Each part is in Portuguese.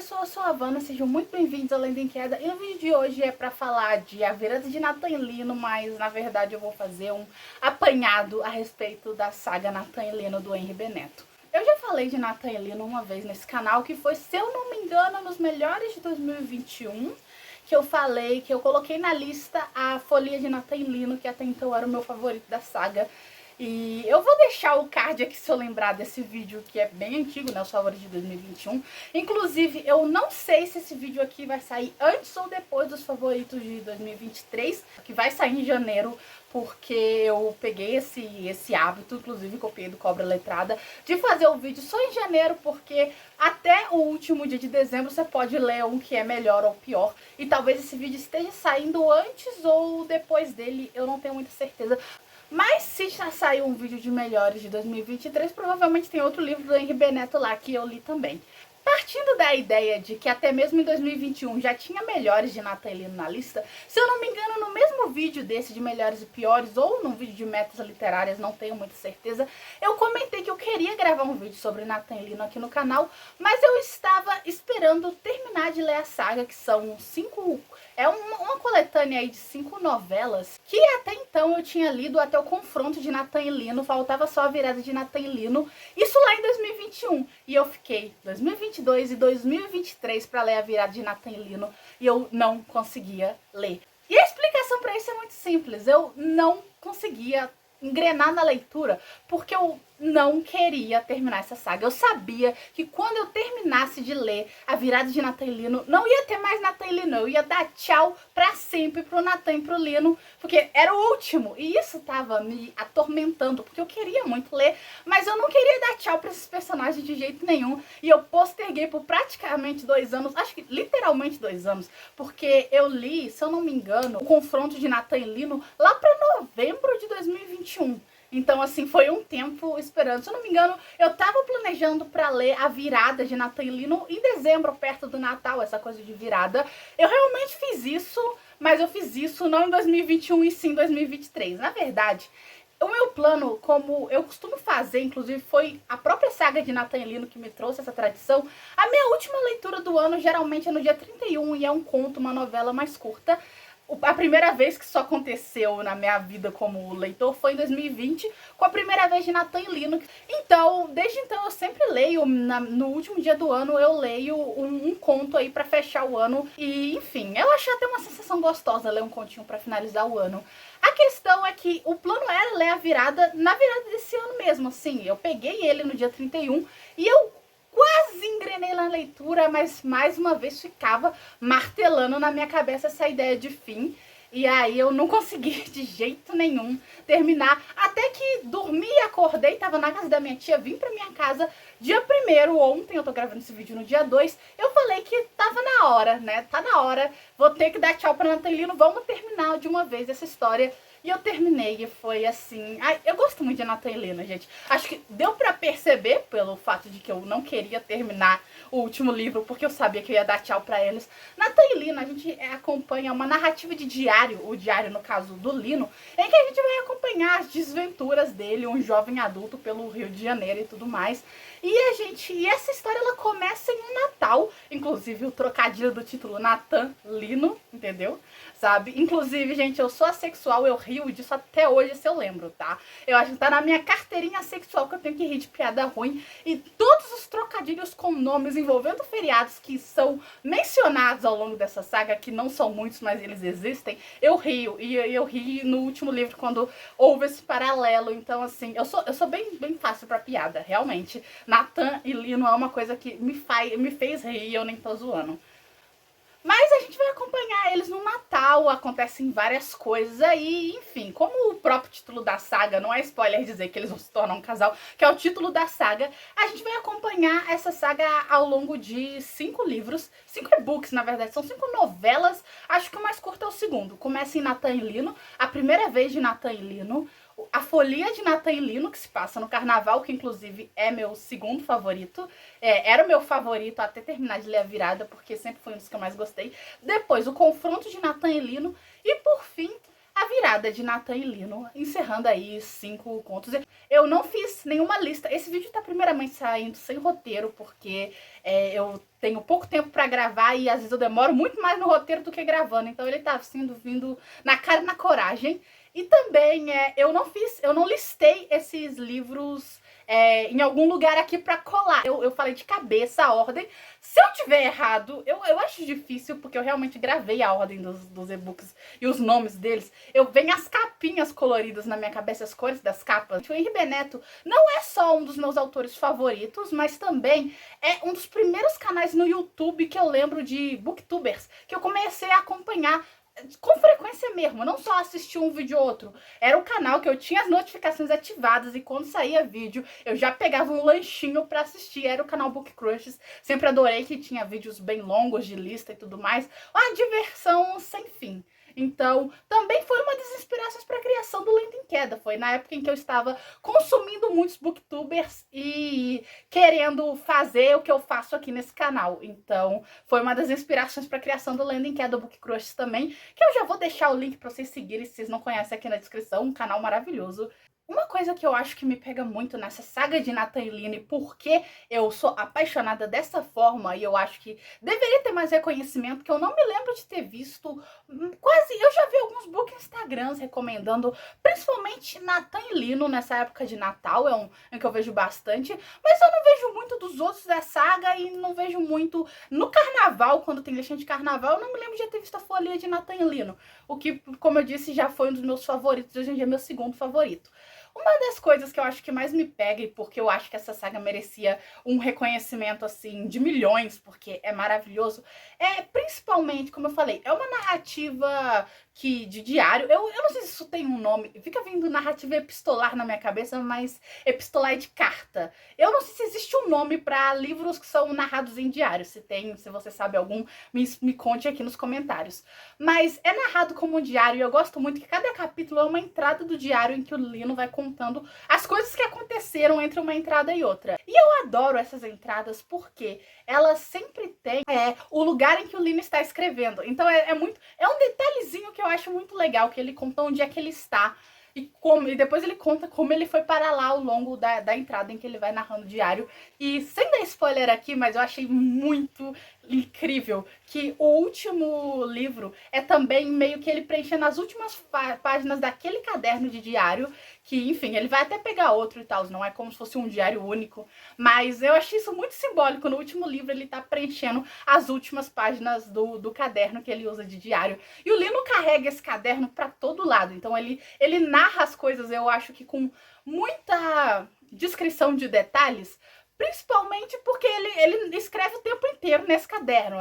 pessoal, eu sou a Havana, sejam muito bem-vindos ao Lenda em Queda. E o vídeo de hoje é pra falar de A Virada de Nathan e Lino, mas na verdade eu vou fazer um apanhado a respeito da saga Nathan e Lino do Henri Beneto. Eu já falei de Nathan e Lino uma vez nesse canal, que foi, se eu não me engano, nos melhores de 2021, que eu falei, que eu coloquei na lista a Folia de Nathan e Lino, que até então era o meu favorito da saga. E eu vou deixar o card aqui se eu lembrar desse vídeo, que é bem antigo, né, os favoritos de 2021. Inclusive, eu não sei se esse vídeo aqui vai sair antes ou depois dos favoritos de 2023, que vai sair em janeiro, porque eu peguei esse hábito, inclusive copiei do Cobra Letrada, de fazer o vídeo só em janeiro, porque até o último dia de dezembro você pode ler um que é melhor ou pior. E talvez esse vídeo esteja saindo antes ou depois dele, eu não tenho muita certeza. Mas se já saiu um vídeo de melhores de 2023, provavelmente tem outro livro do Henri Beneto lá que eu li também. Partindo da ideia de que até mesmo em 2021 já tinha melhores de Nathan e Lino na lista, se eu não me engano, no mesmo vídeo desse de melhores e piores, ou no vídeo de metas literárias, não tenho muita certeza, eu comentei que eu queria gravar um vídeo sobre Nathan e Lino aqui no canal, mas eu estava esperando terminar de ler a saga, que são uma coletânea aí de 5 novelas, que até então eu tinha lido até o confronto de Nathan e Lino, faltava só a virada de Nathan e Lino, isso lá em 2021, e eu fiquei 2022 e 2023 para ler a virada de Nathan e Lino, e eu não conseguia ler. E a explicação para isso é muito simples, eu não conseguia engrenar na leitura, porque eu não queria terminar essa saga. Eu sabia que quando eu terminasse de ler a virada de Nathan e Lino, não ia ter mais Nathan e Lino, eu ia dar tchau pra sempre pro Nathan e pro Lino, porque era o último, e isso tava me atormentando, porque eu queria muito ler, mas eu não queria dar tchau pra esses personagens de jeito nenhum, e eu posterguei por praticamente 2 anos, acho que literalmente 2 anos, porque eu li, se eu não me engano, o confronto de Nathan e Lino lá pra novembro de 2021. Então, assim, foi um tempo esperando. Se eu não me engano, eu tava planejando pra ler a virada de Nathan e Lino em dezembro, perto do Natal, essa coisa de virada. Eu realmente fiz isso, mas eu fiz isso não em 2021 e sim em 2023. Na verdade, o meu plano, como eu costumo fazer, inclusive foi a própria saga de Nathan e Lino que me trouxe essa tradição, a minha última leitura do ano geralmente é no dia 31 e é um conto, uma novela mais curta. A primeira vez que isso aconteceu na minha vida como leitor foi em 2020, com a primeira vez de Nathan e Lino. Então, desde então eu sempre leio, no último dia do ano eu leio um conto aí pra fechar o ano. E, enfim, eu achei até uma sensação gostosa ler um continho pra finalizar o ano. A questão é que o plano era ler a virada na virada desse ano mesmo, assim. Eu peguei ele no dia 31 e eu quase engrenei na leitura, mas mais uma vez ficava martelando na minha cabeça essa ideia de fim. E aí eu não consegui de jeito nenhum terminar. Até que dormi e acordei, tava na casa da minha tia, vim pra minha casa dia 1º, ontem, eu tô gravando esse vídeo no dia 2. Eu falei que tava na hora, né? Tá na hora, vou ter que dar tchau pra Nathan e Lino, vamos terminar de uma vez essa história. E eu terminei e foi assim... Ai, eu gosto muito de Nathan e Lino, gente. Acho que deu pra perceber, pelo fato de que eu não queria terminar o último livro, porque eu sabia que eu ia dar tchau pra eles. Nathan e Lino, a gente acompanha uma narrativa de diário, o diário, no caso, do Lino, em que a gente vai acompanhar as desventuras dele, um jovem adulto pelo Rio de Janeiro e tudo mais. E essa história, ela começa em um Natal, inclusive o trocadilho do título Nathan Lino, entendeu? Sabe? Inclusive, gente, eu sou assexual, eu rio disso até hoje, se eu lembro, tá? Eu acho que tá na minha carteirinha sexual que eu tenho que rir de piada ruim. E todos os trocadilhos com nomes envolvendo feriados que são mencionados ao longo dessa saga, que não são muitos, mas eles existem, eu rio. E eu ri no último livro quando houve esse paralelo. Então, assim, eu sou bem fácil pra piada, realmente. Nathan e Lino é uma coisa que me fez rir e eu nem tô zoando. Mas a gente vai acompanhar eles no Natal, acontecem várias coisas aí, enfim, como o próprio título da saga, não é spoiler dizer que eles vão se tornar um casal, que é o título da saga, a gente vai acompanhar essa saga ao longo de 5 livros, 5 e-books na verdade, são 5 novelas, acho que o mais curto é o segundo, começa em Nathan e Lino, a primeira vez de Nathan e Lino, a Folia de Nathan e Lino, que se passa no Carnaval, que inclusive é meu segundo favorito. Era o meu favorito até terminar de ler a virada, porque sempre foi um dos que eu mais gostei. Depois, o Confronto de Nathan e Lino. E por fim, A Virada de Natan e Lino, encerrando aí 5 contos. Eu não fiz nenhuma lista. Esse vídeo tá primeiramente saindo sem roteiro, porque eu tenho pouco tempo pra gravar e às vezes eu demoro muito mais no roteiro do que gravando. Então ele tá vindo na cara e na coragem. E também eu não listei esses livros em algum lugar aqui pra colar. Eu falei de cabeça a ordem. Se eu tiver errado, eu acho difícil, porque eu realmente gravei a ordem dos e-books e os nomes deles. Eu venho as capinhas coloridas na minha cabeça, as cores das capas. O Henri Benetto não é só um dos meus autores favoritos, mas também é um dos primeiros canais no YouTube que eu lembro de booktubers que eu comecei a acompanhar com frequência mesmo, não só assistir um vídeo ou outro. Era o canal que eu tinha as notificações ativadas e quando saía vídeo, eu já pegava um lanchinho pra assistir. Era o canal Book Crushes. Sempre adorei que tinha vídeos bem longos de lista e tudo mais. Uma diversão sem fim. Então, também foi uma das inspirações para a criação do Lendo em Queda. Foi na época em que eu estava consumindo muitos booktubers e querendo fazer o que eu faço aqui nesse canal. Então, foi uma das inspirações para a criação do Lendo em Queda, Book Crush também, que eu já vou deixar o link para vocês seguirem, se vocês não conhecem, aqui na descrição, um canal maravilhoso. Uma coisa que eu acho que me pega muito nessa saga de Natan e Lino, porque eu sou apaixonada dessa forma e eu acho que deveria ter mais reconhecimento, que eu não me lembro de ter visto quase... Eu já vi alguns book Instagrams recomendando, principalmente Natan e Lino nessa época de Natal, é um que eu vejo bastante, mas eu não vejo muito dos outros da saga e não vejo muito no carnaval, quando tem listinha de carnaval, eu não me lembro de ter visto a folha de Natan e Lino, o que, como eu disse, já foi um dos meus favoritos, hoje em dia é meu segundo favorito. Uma das coisas que eu acho que mais me pega, e porque eu acho que essa saga merecia um reconhecimento, assim, de milhões, porque é maravilhoso, é principalmente, como eu falei, é uma narrativa de diário. Eu não sei se isso tem um nome, fica vindo narrativa epistolar na minha cabeça, mas epistolar é de carta. Eu não sei se existe um nome para livros que são narrados em diário. Se tem, se você sabe algum, me conte aqui nos comentários. Mas é narrado como um diário e eu gosto muito que cada capítulo é uma entrada do diário em que o Lino vai contando as coisas que aconteceram entre uma entrada e outra. E eu adoro essas entradas porque elas sempre têm o lugar em que o Lino está escrevendo. Então é um detalhezinho que eu acho muito legal, que ele conta onde é que ele está e depois ele conta como ele foi para lá ao longo da entrada em que ele vai narrando o diário. E sem dar spoiler aqui, mas eu achei muito incrível que o último livro é também meio que ele preenchendo as últimas páginas daquele caderno de diário, que enfim, ele vai até pegar outro e tal, não é como se fosse um diário único, mas eu achei isso muito simbólico. No último livro ele tá preenchendo as últimas páginas do caderno que ele usa de diário, e o Lino carrega esse caderno pra todo lado, então ele narra as coisas, eu acho que com muita descrição de detalhes, principalmente porque ele escreve o tempo inteiro nesse caderno,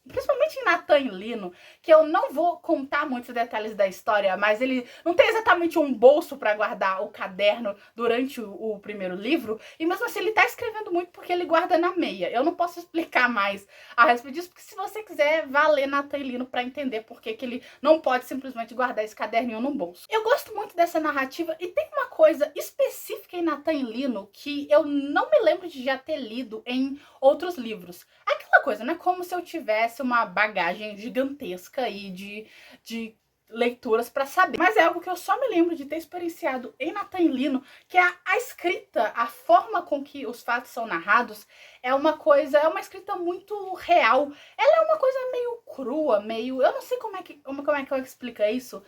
principalmente em Natan e Lino, que eu não vou contar muitos detalhes da história, mas ele não tem exatamente um bolso para guardar o caderno durante o primeiro livro, e mesmo assim ele tá escrevendo muito porque ele guarda na meia. Eu não posso explicar mais a respeito disso, porque se você quiser, vá ler Natan e Lino para entender por que ele não pode simplesmente guardar esse caderninho no bolso. Eu gosto muito dessa narrativa e tem uma coisa específica em Natan e Lino que eu não me lembro de já ter lido em outros livros. Aquela coisa, né? Como se eu tivesse uma bagagem gigantesca aí de leituras para saber. Mas é algo que eu só me lembro de ter experienciado em Natan e Lino, que é a escrita, a forma com que os fatos são narrados, é uma escrita muito real. Ela é uma coisa meio crua, meio... Eu não sei como é que eu explico isso.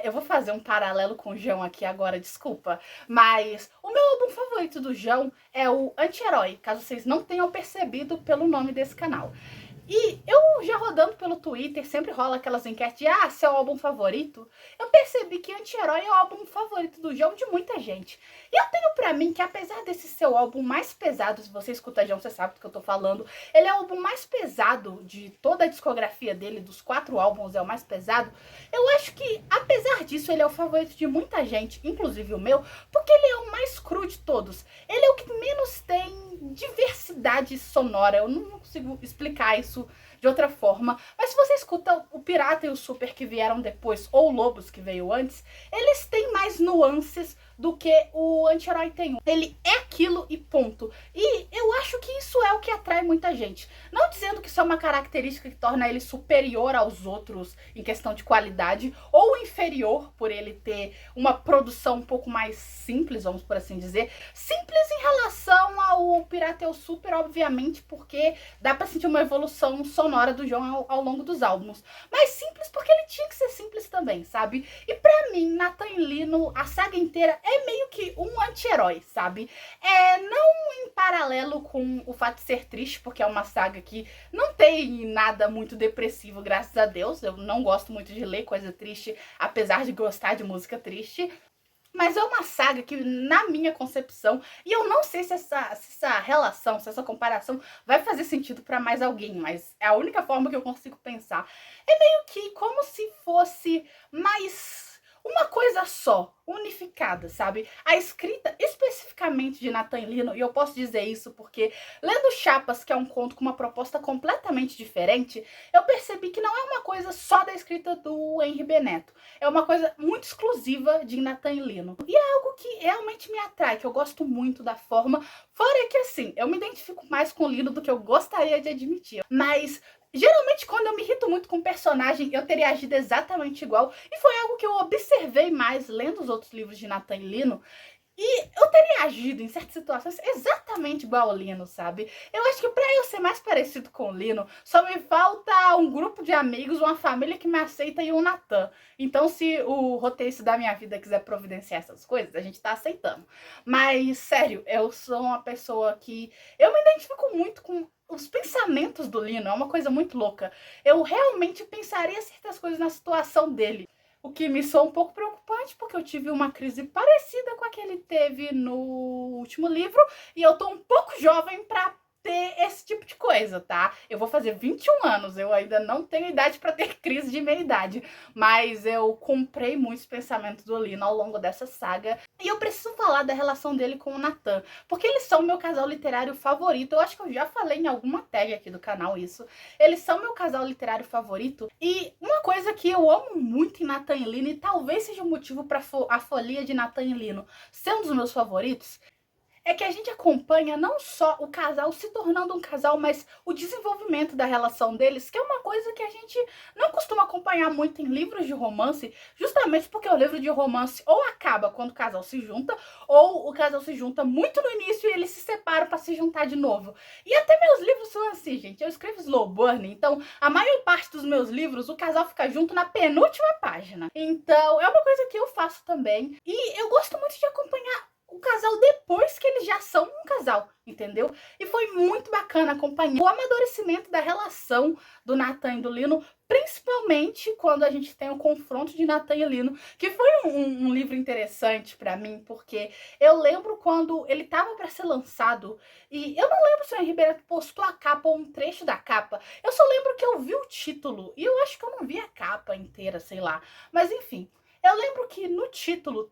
Eu vou fazer um paralelo com o João aqui agora, desculpa. Mas o meu álbum favorito do João é o Anti-Herói, caso vocês não tenham percebido pelo nome desse canal. E eu já rodando pelo Twitter, sempre rola aquelas enquetes de seu álbum favorito. Eu percebi que Anti-Herói é o álbum favorito do João de muita gente. E eu tenho pra mim que apesar desse ser o álbum mais pesado, se você escuta João, você sabe do que eu tô falando, ele é o álbum mais pesado de toda a discografia dele, dos 4 álbuns é o mais pesado. Eu acho que apesar disso ele é o favorito de muita gente, inclusive o meu, porque ele é o mais cru de todos. Ele é o que menos tem diversidade sonora. Eu não consigo explicar isso de outra forma. Mas se você escuta o Pirata e o Super que vieram depois, ou o Lobos que veio antes, eles têm mais nuances do que o Anti-Herói tem. Ele é aquilo e ponto. E eu acho que isso é o que atrai muita gente. Não dizendo que isso é uma característica que torna ele superior aos outros em questão de qualidade, ou inferior por ele ter uma produção um pouco mais simples, vamos por assim dizer. Simples em relação ao Pirata e o Super, obviamente, porque dá pra sentir uma evolução sonora do João ao longo dos álbuns. Mas simples porque ele tinha que ser simples também, sabe? E pra mim, Nathan e Lino, a saga inteira é meio que um anti-herói, sabe? Não em paralelo com o fato de ser triste, porque é uma saga que não tem nada muito depressivo, graças a Deus. Eu não gosto muito de ler coisa triste, apesar de gostar de música triste. Mas é uma saga que, na minha concepção, e eu não sei se essa relação, se essa comparação vai fazer sentido pra mais alguém, mas é a única forma que eu consigo pensar. É meio que como se fosse mais uma coisa só, unificada, sabe? A escrita especificamente de Nathan e Lino, e eu posso dizer isso porque lendo Chapas, que é um conto com uma proposta completamente diferente, eu percebi que não é uma coisa só da escrita do Henri Benetto. É uma coisa muito exclusiva de Nathan e Lino. E é algo que realmente me atrai, que eu gosto muito da forma. Fora que, assim, eu me identifico mais com o Lino do que eu gostaria de admitir. Mas geralmente, quando eu me irrito muito com um personagem, eu teria agido exatamente igual. E foi algo que eu observei mais lendo os outros livros de Nathan e Lino. E eu teria agido em certas situações exatamente igual ao Lino, sabe? Eu acho que pra eu ser mais parecido com o Lino, só me falta um grupo de amigos, uma família que me aceita e um Nathan. Então, se o roteirista da minha vida quiser providenciar essas coisas, a gente tá aceitando. Mas, sério, eu sou uma pessoa que... eu me identifico muito com os pensamentos do Lino, é uma coisa muito louca. Eu realmente pensaria certas coisas na situação dele. O que me soa um pouco preocupante, porque eu tive uma crise parecida com a que ele teve no último livro, e eu tô um pouco jovem pra ter esse tipo de coisa, tá? Eu vou fazer 21 anos, eu ainda não tenho idade pra ter crise de meia-idade, mas eu comprei muitos pensamentos do Lino ao longo dessa saga, e eu preciso falar da relação dele com o Nathan, porque eles são meu casal literário favorito. Eu acho que eu já falei em alguma tag aqui do canal isso. Eles são meu casal literário favorito, e uma coisa que eu amo muito em Nathan e Lino, e talvez seja o motivo para a folia de Nathan e Lino ser um dos meus favoritos, é que a gente acompanha não só o casal se tornando um casal, mas o desenvolvimento da relação deles, que é uma coisa que a gente não costuma acompanhar muito em livros de romance, justamente porque o livro de romance ou acaba quando o casal se junta, ou o casal se junta muito no início e eles se separam para se juntar de novo. E até meus livros são assim, gente. Eu escrevo slow burn, então a maior parte dos meus livros o casal fica junto na penúltima página. Então é uma coisa que eu faço também. E eu gosto muito de acompanhar o casal depois que eles já são um casal, entendeu? E foi muito bacana acompanhar o amadurecimento da relação do Nathan e do Lino, principalmente quando a gente tem o confronto de Nathan e Lino, que foi um livro interessante pra mim, porque eu lembro quando ele tava pra ser lançado, e eu não lembro se o Henri Benetto postou a capa ou um trecho da capa, eu só lembro que eu vi o título, e eu acho que eu não vi a capa inteira, sei lá, mas enfim. Eu lembro que no título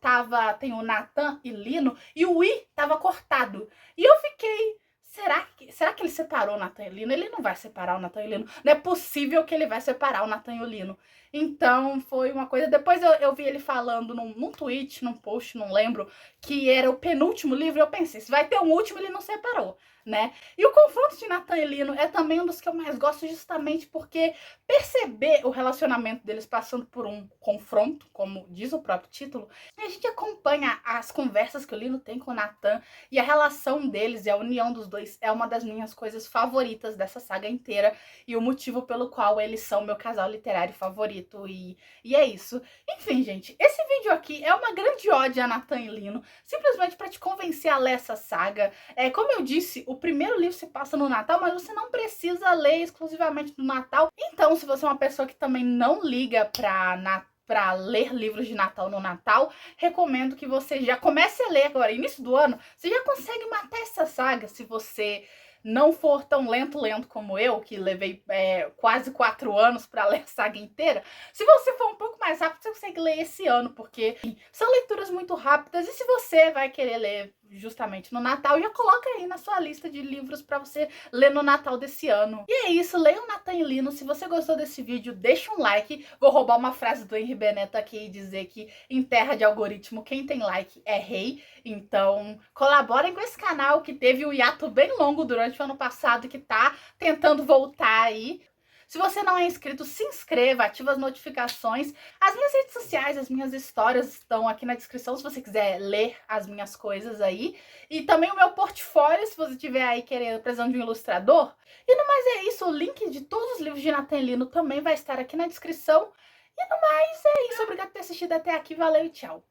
tem o Nathan e Lino, e o I tava cortado. E eu fiquei, será que ele separou o Nathan e Lino? Ele não vai separar o Nathan e Lino. Não é possível que ele vai separar o Nathan e o Lino. Então foi uma coisa... Depois eu vi ele falando num tweet, num post, não lembro, que era o penúltimo livro. Eu pensei, se vai ter um último, ele não separou, né? E o confronto de Nathan e Lino é também um dos que eu mais gosto, justamente porque perceber o relacionamento deles passando por um confronto, como diz o próprio título, a gente acompanha as conversas que o Lino tem com o Nathan, e a relação deles e a união dos dois é uma das minhas coisas favoritas dessa saga inteira, e o motivo pelo qual eles são meu casal literário favorito, e é isso. Enfim, gente, esse vídeo aqui é uma grande ode a Nathan e Lino, simplesmente para te convencer a ler essa saga. Como eu disse, o primeiro livro se passa no Natal, mas você não precisa ler exclusivamente no Natal. Então, se você é uma pessoa que também não liga para ler livros de Natal no Natal, recomendo que você já comece a ler agora, início do ano. Você já consegue matar essa saga se você não for tão lento como eu, que levei quase 4 anos para ler a saga inteira. Se você for um pouco mais rápido, você consegue ler esse ano, porque são leituras muito rápidas, e se você vai querer ler justamente no Natal, já coloca aí na sua lista de livros para você ler no Natal desse ano. E é isso, leia o Natan e Lino. Se você gostou desse vídeo, deixa um like. Vou roubar uma frase do Henri Beneto aqui e dizer que em terra de algoritmo, quem tem like é rei. Então, colaborem com esse canal que teve um hiato bem longo durante o ano passado e que tá tentando voltar aí. Se você não é inscrito, se inscreva, ativa as notificações. As minhas redes sociais, as minhas histórias estão aqui na descrição, se você quiser ler as minhas coisas aí. E também o meu portfólio, se você estiver aí querendo, precisando de um ilustrador. E no mais é isso, o link de todos os livros de Natan Lino também vai estar aqui na descrição. E no mais é isso, obrigada por ter assistido até aqui, valeu e tchau.